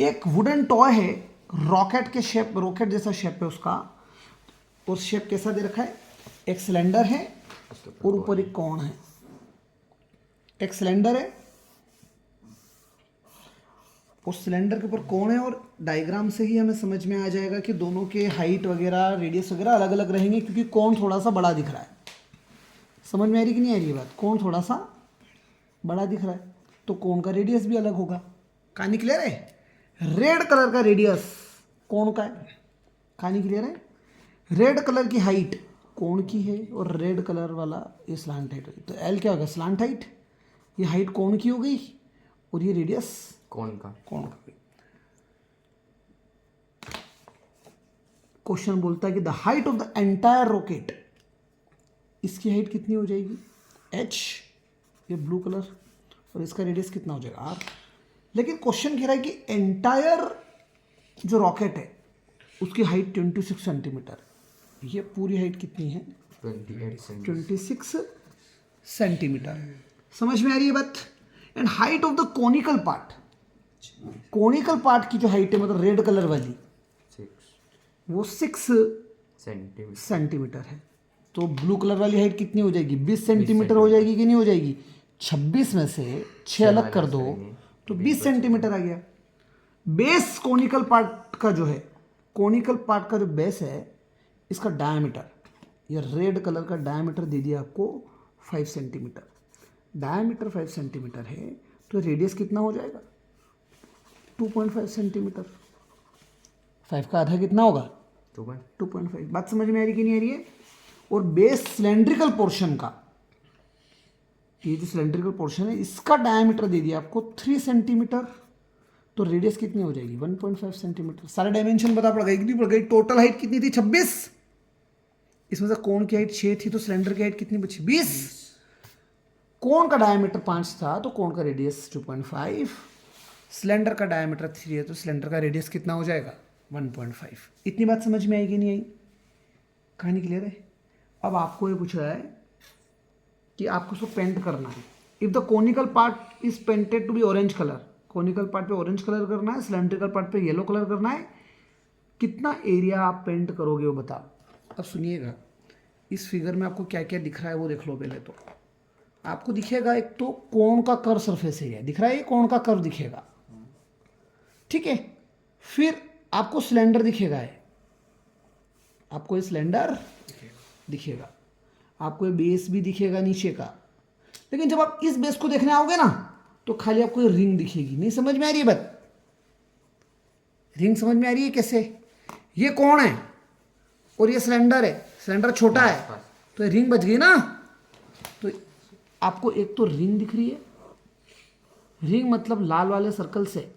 एक wooden toy है, rocket के शेप, रॉकेट जैसा शेप है उसका, और शेप कैसा दे रखा है, एक सिलेंडर है और ऊपर एक कोण है। एक सिलेंडर है और सिलेंडर के ऊपर कोण है, और डायग्राम से ही हमें समझ में आ जाएगा कि दोनों के हाइट वगैरह, रेडियस वगैरह अलग अलग रहेंगे, क्योंकि कोण थोड़ा सा बड़ा दिख रहा है। समझ में आ रही कि नहीं आ रही है बात? कोण थोड़ा सा बड़ा दिख रहा है तो कोण का रेडियस भी अलग होगा। कहानी क्लियर है? रेड कलर का रेडियस कोण का है। कहानी क्लियर है? रेड कलर की हाइट कोण की है और रेड कलर वाला ये स्लांट हाइट है। तो एल क्या होगा? Slant height. ये हाइट कोण की हो गई और ये रेडियस कौन का? क्वेश्चन बोलता है कि the height of the entire rocket, इसकी हाइट कितनी हो जाएगी? h, ये ब्लू कलर, और इसका रेडियस कितना हो जाएगा? r। लेकिन क्वेश्चन कह रहा है कि एंटायर जो रॉकेट है उसकी हाइट 26 सेंटीमीटर। ये पूरी हाइट कितनी है? 26 सेंटीमीटर। समझ में आ रही है बात? And height of the conical part, conical part की जो हाइट है, मतलब रेड कलर वाली, वो 6 सेंटीमीटर है। तो ब्लू कलर वाली हाइट कितनी हो जाएगी? 20 सेंटीमीटर हो जाएगी कि नहीं हो जाएगी? 26 में से 6 अलग कर दो तो 20 सेंटीमीटर आ गया। बेस कोनिकल पार्ट का जो है, कोनिकल पार्ट का जो बेस है, इसका डायमीटर, ये रेड कलर का डायमीटर दे दिया आपको 5 सेंटीमीटर। डायमीटर 5 सेंटीमीटर है तो रेडियस कितना हो जाएगा? 2.5 सेंटीमीटर। 5 का आधा कितना होगा? 2.5। बात समझ में आ रही कि नहीं आ रही है? और बेस सिलेंड्रिकल पोर्शन का, ये जो सिलेंड्रिकल पोर्शन है इसका डायमीटर दे दिया आपको 3 सेंटीमीटर, तो रेडियस कितनी हो जाएगी? 1.5 सेंटीमीटर। सारे डायमेंशन पता पड़ गए, कितनी पड़ गई? टोटल हाइट कितनी थी? 26। इसमें से कोण की हाइट 6 थी तो सिलेंडर की हाइट कितनी बची? 20। कोण का डायमीटर 5 था तो कोण का रेडियस 2.5। सिलेंडर का डायमीटर 3 है तो सिलेंडर का रेडियस कितना हो जाएगा? 1.5। इतनी बात समझ में आई कि नहीं आई? कहानी क्लियर है? अब आपको ये पूछ रहा है कि आपको उसको पेंट करना है। If the conical part is painted to be orange colour, conical part पे ऑरेंज कलर करना है, सिलेंड्रिकल पार्ट पे येलो कलर करना है। कितना एरिया आप पेंट करोगे वो बताओ। अब सुनिएगा, इस फिगर में आपको क्या क्या दिख रहा है वो देख लो। पहले तो आपको दिखेगा एक तो कोण का कर्व सरफेस एरिया दिख रहा है, ये कोण का कर्व दिखेगा, ठीक है। फिर आपको सिलेंडर दिखेगा, है आपको ये सिलेंडर दिखेगा, आपको ये बेस भी दिखेगा नीचे का। लेकिन जब आप इस बेस को देखने आओगे ना तो खाली आपको ये रिंग दिखेगी। नहीं समझ में आ रही है बात? रिंग समझ में आ रही है कैसे? ये कोण है और ये सिलेंडर है, सिलेंडर छोटा है तो ये रिंग बच गई ना। तो आपको एक तो रिंग दिख रही है, रिंग मतलब लाल वाले सर्कल से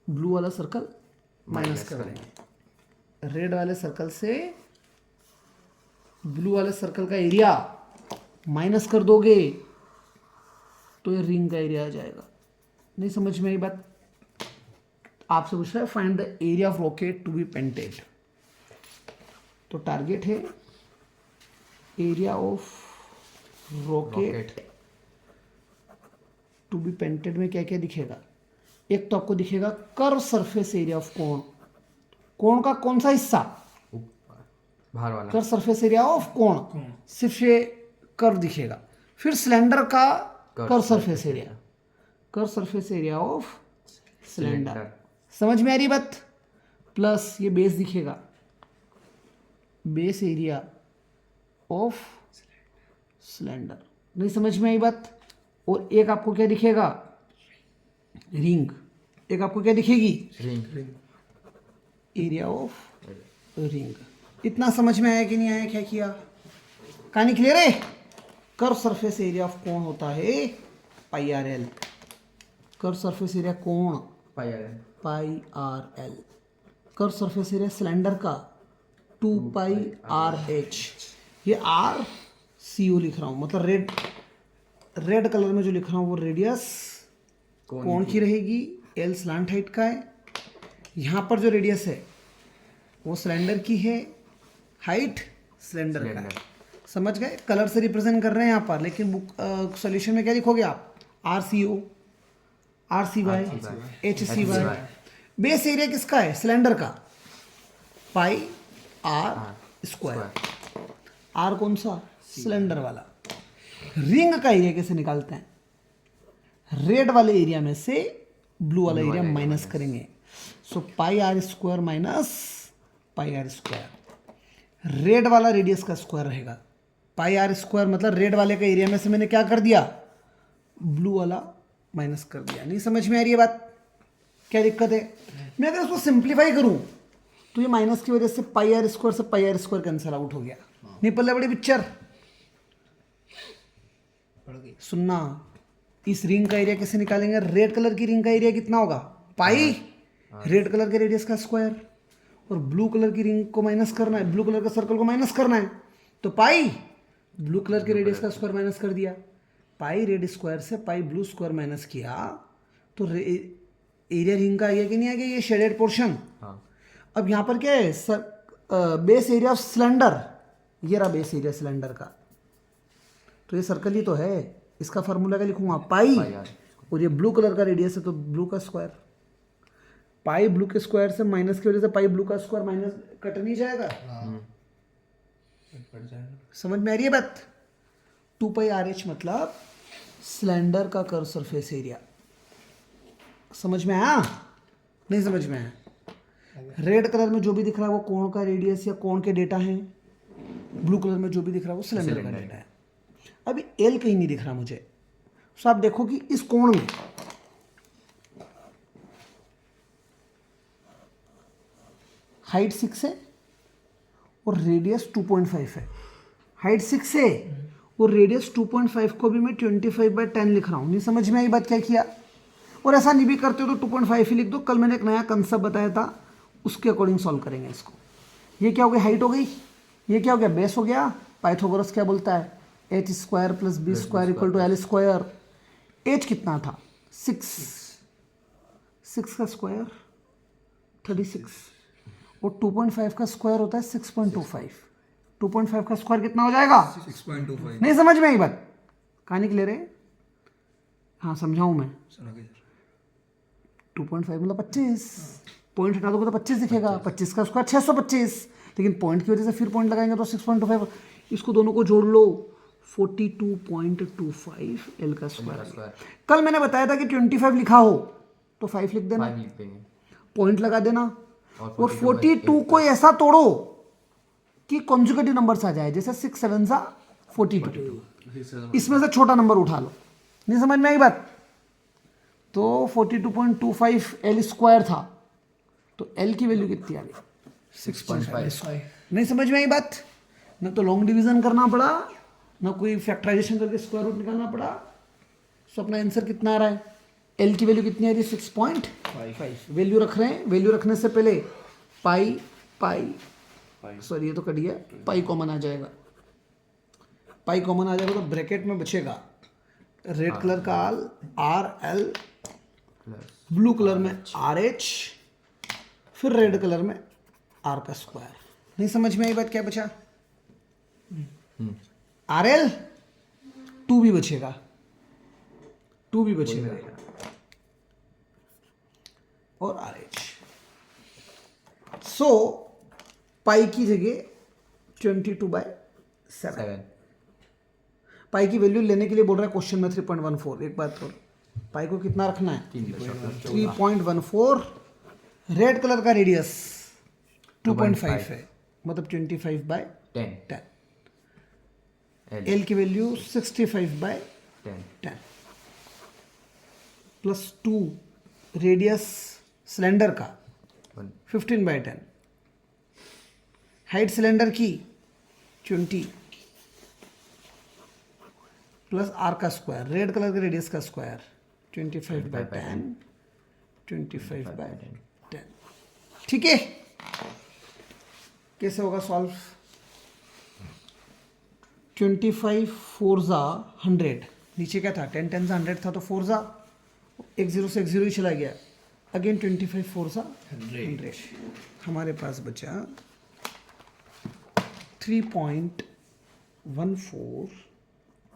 ब्लू वाला सर्कल माइनस कर देंगे, रेड वाले सर्कल से ब्लू वाले सर्कल का एरिया माइनस कर दोगे तो ये रिंग का एरिया आ जाएगा। नहीं समझ में आई बात? आपसे पूछ रहा है find the area of rocket to be painted. तो टारगेट है area of rocket to be painted में क्या क्या दिखेगा? एक तो आपको दिखेगा कर्व सरफेस एरिया ऑफ कोण, कोण का कौन सा हिस्सा? बाहर वाला कर्व सरफेस एरिया ऑफ कोण, सिर्फ ये कर्व दिखेगा। फिर सिलेंडर का curve surface area, curve surface area of cylinder. समझ में आ रही बात? प्लस ये बेस दिखेगा, बेस एरिया ऑफ सिलेंडर। नहीं समझ में आई बात? और एक आपको क्या दिखेगा? रिंग। एक आपको क्या दिखेगी? रिंग। Area of ring. इतना समझ में आया कि नहीं आया? क्या किया? कहानी क्लियर है? Curve surface area of cone होता है pi r l. Curve surface area cone pi r l. Curve surface area cylinder का 2 पाई आर एच। ये आर सी ओ लिख रहा हूँ, मतलब रेड कलर में जो लिख रहा हूँ वो रेडियस कोण की रहेगी, एल स्लांट हाइट का है। यहाँ पर जो रेडियस है वो सिलेंडर की है, हाइट सिलेंडर का है। समझ गए? कलर से रिप्रेजेंट कर रहे हैं यहाँ पर, लेकिन बुक सॉल्यूशन में क्या लिखोगे आप? R C O. R C Y H C Y. Base area किसका है? सिलेंडर का। पाई आर स्क्वायर। आर कौन सा? सिलेंडर वाला। रिंग का एरिया कैसे निकालते हैं? रेड वाले एरिया में से ब्लू वाला एरिया माइनस करेंगे। So pi r square minus pi r square. Red वाला रेडियस का स्क्वायर रहेगा। पाई आर स्क्वायर मतलब रेड वाले का एरिया में से मैंने क्या कर दिया? ब्लू वाला माइनस कर दिया। नहीं समझ में आ रही है बात? क्या दिक्कत है? मैं अगर इसको सिंप्लीफाई करूं तो ये माइनस की वजह से पाई आर स्क्वायर से पाई आर स्क्वायर कैंसिल आउट हो गया। नहीं पल्ले बड़ी पिक्चर सुनना। इस रिंग का एरिया कैसे निकालेंगे? रेड कलर की रिंग का एरिया कितना होगा? पाई रेड कलर के रेडियस का स्क्वायर, और ब्लू कलर की रिंग को माइनस करना है, ब्लू कलर का सर्कल को माइनस करना है, तो पाई ब्लू कलर के रेडियस का स्क्वायर माइनस कर दिया। पाई रेड स्क्वायर से पाई ब्लू स्क्वायर माइनस किया तो एरिया रिंग का आया कि नहीं आ गया? ये शेडेड पोर्शन। अब यहाँ पर क्या है? Base area of cylinder. ये रहा बेस एरिया सिलेंडर का। तो ये सर्कल ही तो है। इसका फार्मूला क्या लिखूंगा? पाई और ये ब्लू कलर का रेडियस है तो ब्लू का स्क्वायर। पाई ब्लू के स्क्वायर से माइनस की वजह से पाई ब्लू का स्क्वायर माइनस कट नहीं जाएगा। समझ में आ रही है बात? 2 पाई आर एच मतलब सिलेंडर का कर्व सरफेस एरिया। समझ में आया? नहीं समझ में आया? रेड कलर में जो भी दिख रहा है वो कोण का रेडियस या कोण के डेटा है। ब्लू कलर में जो भी दिख रहा है वो सिलेंडर का डेटा है। अभी एल कहीं नहीं दिख रहा मुझे। तो आप देखो कि इस कोण में हाइट 6 है और रेडियस 2.5 है। हाइट 6 है और रेडियस 2.5 को भी मैं 25/10 लिख रहा हूं। नहीं समझ में आई बात? क्या किया? और ऐसा नहीं भी करते हो तो 2.5 ही लिख दो। कल मैंने एक नया कंसेप्ट बताया था, उसके अकॉर्डिंग सॉल्व करेंगे इसको। ये क्या हो गया? हाइट हो गई। ये क्या हो गया? बेस हो गया। पाइथागोरस क्या बोलता है? H square plus B square equal to L square. H कितना था? 6। 6 का स्क्वायर 36 और 2.5 का स्क्वायर होता है 6.25। 2.5 का स्क्वायर कितना हो जाएगा? 6.25। नहीं समझ में आई बात? कहाँ निकले रहे? हाँ समझाऊं मैं। 2.5 मतलब 25। पॉइंट हटा दोगे तो 25 दिखेगा। 25 का स्क्वायर 625, लेकिन पॉइंट की वजह से फिर पॉइंट लगाएंगे तो 6.25। इसको दोनों को जोड़ लो, 42.25 एल का स्क्वायर। कल मैंने बताया था कि 25 लिखा हो तो 5 लिख देना, पॉइंट लगा देना, और 42 को ऐसा तोड़ो कि कॉन्जुगेटिव नंबर्स आ जाए। जैसे 6 7 सा 42, इसमें से छोटा नंबर उठा लो। नहीं समझ में आई बात? तो 42.25 एल स्क्वायर था, तो एल की वैल्यू कितनी आ गई? 6.5। नहीं समझ में आई बात? ना तो लॉन्ग डिवीजन करना पड़ा, ना कोई फैक्टराइजेशन करके स्क्वायर रूट निकालना पड़ा। सो अपना आंसर कितना आ रहा है? एल की वैल्यू कितनी आ रही है? 6.5। वैल्यू रख रहे हैं। वैल्यू रखने से पहले पाई सॉरी ये तो कट गया, पाई कॉमन आ जाएगा। पाई कॉमन आ जाएगा तो ब्रैकेट में बचेगा रेड कलर का आर एल, ब्लू कलर में आर एच, फिर रेड कलर में आर का स्क्वायर। नहीं समझ में आई बात? क्या बचा? आर एल 2 भी बचेगा, 2 भी बचेगा, और आर एच। सो पाई की जगह 22/7। पाई की वैल्यू लेने के लिए बोल रहा है क्वेश्चन में 3.14। एक बात और, पाई को कितना रखना है? 3.14। रेड कलर का रेडियस 2.5 है, मतलब 25/10। एल की वैल्यू 65/10 प्लस 2 रेडियस सिलेंडर का 15/10। हाइट सिलेंडर की 20 प्लस आर का स्क्वायर, रेड कलर के रेडियस का स्क्वायर 25/10। 25/10। ठीक है? कैसे होगा सॉल्व? 25 4 ज़ा 100, नीचे क्या था? 10 10 ज़ा 100 था, तो 4 ज़ा 1 0 से 1 0 ही चला गया। अगेन 25 4 ज़ा 100। हमारे पास बचा 3.14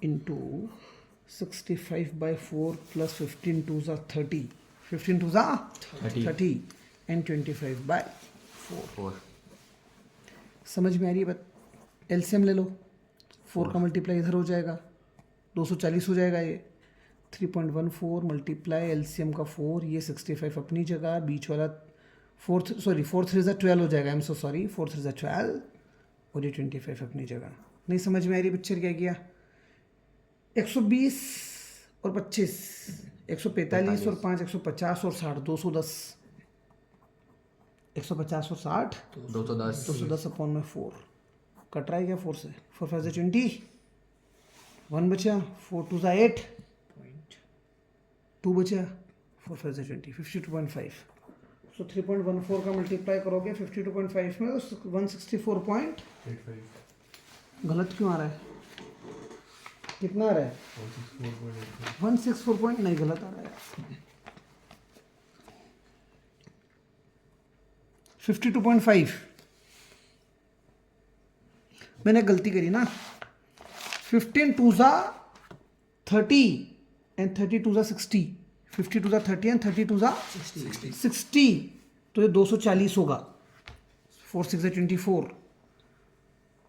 इंटू 65/4 प्लस 15 2 ज़ा 30, 15 2 ज़ा 30 एंड 25/4। 4 समझ में आ रही है बात? एलसीएम ले लो, 4 का मल्टीप्लाई इधर हो जाएगा, 240 हो जाएगा ये। 3.14 मल्टीप्लाई एलसीएम का 4, ये 65 अपनी जगह, बीच वाला 4 3 ज़ा 12 हो जाएगा, आई एम सो सॉरी, 4 3 ज़ा 12 और ये 25 अपनी जगह। नहीं समझ में आ रही पिक्चर क्या किया? 120 और 25, 145 और 5 150 और 60 210, 150 और 60 210 210 अपॉन में 4 कट रहा है क्या? 4 से 4 5 से 20, 1 बचा, 4 2 ज़ा 8, 2 बचा, 4 5 से 20, 52.5। सो 3.14 का मल्टीप्लाई करोगे 52.5 में, 164 गलत क्यों आ रहा है? कितना आ रहा है? 164 नहीं, गलत आ रहा है। 52.5 मैंने गलती करी ना। 15 2 ज़ा 30 एंड 30 2 ज़ा 60, 50 2 ज़ा 30 एंड 30 2 ज़ा 60, तो ये 240 होगा। 4 6 ज़ा 24,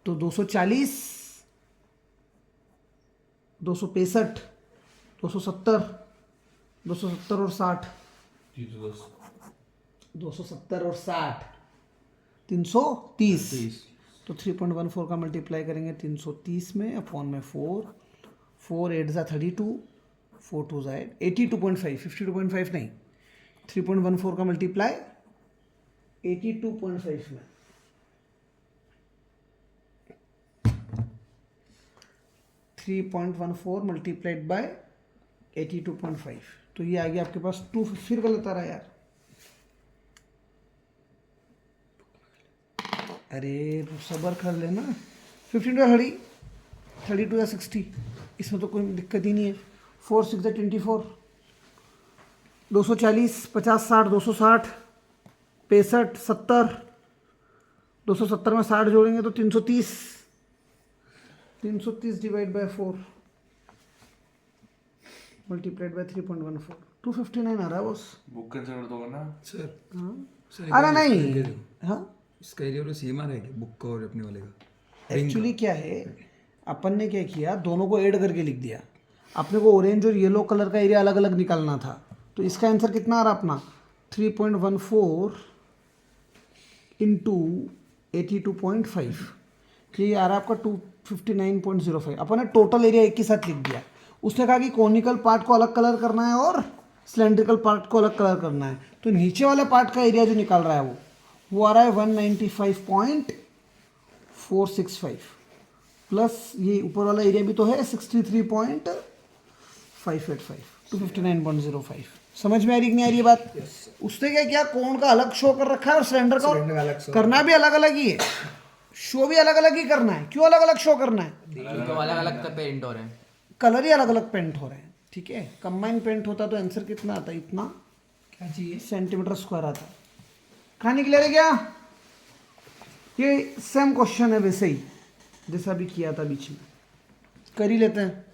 तो 240, 265, 270, 270 और 60, 270 और 60, 330। तो 3.14 का मल्टीप्लाई करेंगे 330 में, अपॉन में 4, 4 8 ज़ा 32, 4 2 ज़ा 8, 82.5, 52.5 नहीं, 3.14 का मल्टीप्लाई 82.5 में। थ्री 3.14 मल्टीप्लाइड बाय 82.5, तो ये आ गया आपके पास 2। फिर गलत आ रहा है यार, अरे सबर कर लेना। 15 टू 30, 32 या 60, इसमें तो कोई दिक्कत ही नहीं है। 4 6 या 24, 240, 50 60, 260, 65 70, 270 में 60 जोड़ेंगे तो 330, 330 डिवाइड बाय 4 मल्टीप्लाइड बाय 3.14, 259 आ रहा है बस। बुक कैंसिल कर दोगे ना सर सर, अरे इसका नहीं, एरिया दो। हाँ इसका एरिया और सेम आ रहा है क्या बुक का और अपने वाले का? एक्चुअली क्या है, अपन ने क्या किया, दोनों को ऐड करके लिख दिया। अपने को ऑरेंज और येलो कलर का एरिया अलग अलग निकालना था, तो इसका आंसर कितना आ रहा अपना 3.14 इंटू 82.5, ये आ रहा है आपका 259.05। अपन ने टोटल एरिया एक ही साथ लिख दिया। उसने कहा कि कॉनिकल पार्ट को अलग कलर करना है और सिलेंड्रिकल पार्ट को अलग कलर करना है, तो नीचे वाले पार्ट का एरिया जो निकाल रहा है वो आ रहा है 195.465 प्लस ये ऊपर वाला एरिया भी तो है 63.585, 259.05। समझ में आ रही कि नहीं आ रही है बात? उसने क्या किया, कोण का अलग शो कर रखा है और सिलेंडर का अलग show करना भी अलग अलग ही है, शो भी अलग अलग ही करना है। क्यों अलग अलग शो करना है? तो अलग अलग तो पेंट हो रहे हैं, कलर ही अलग अलग पेंट हो रहे हैं, ठीक है। कंबाइन पेंट होता तो आंसर कितना आता? इतना क्या चाहिए? सेंटीमीटर स्क्वायर आता। कहाँ निकलेगा क्या? ये सेम क्वेश्चन है वैसे ही जैसा भी किया था, बीच में कर ही लेते हैं।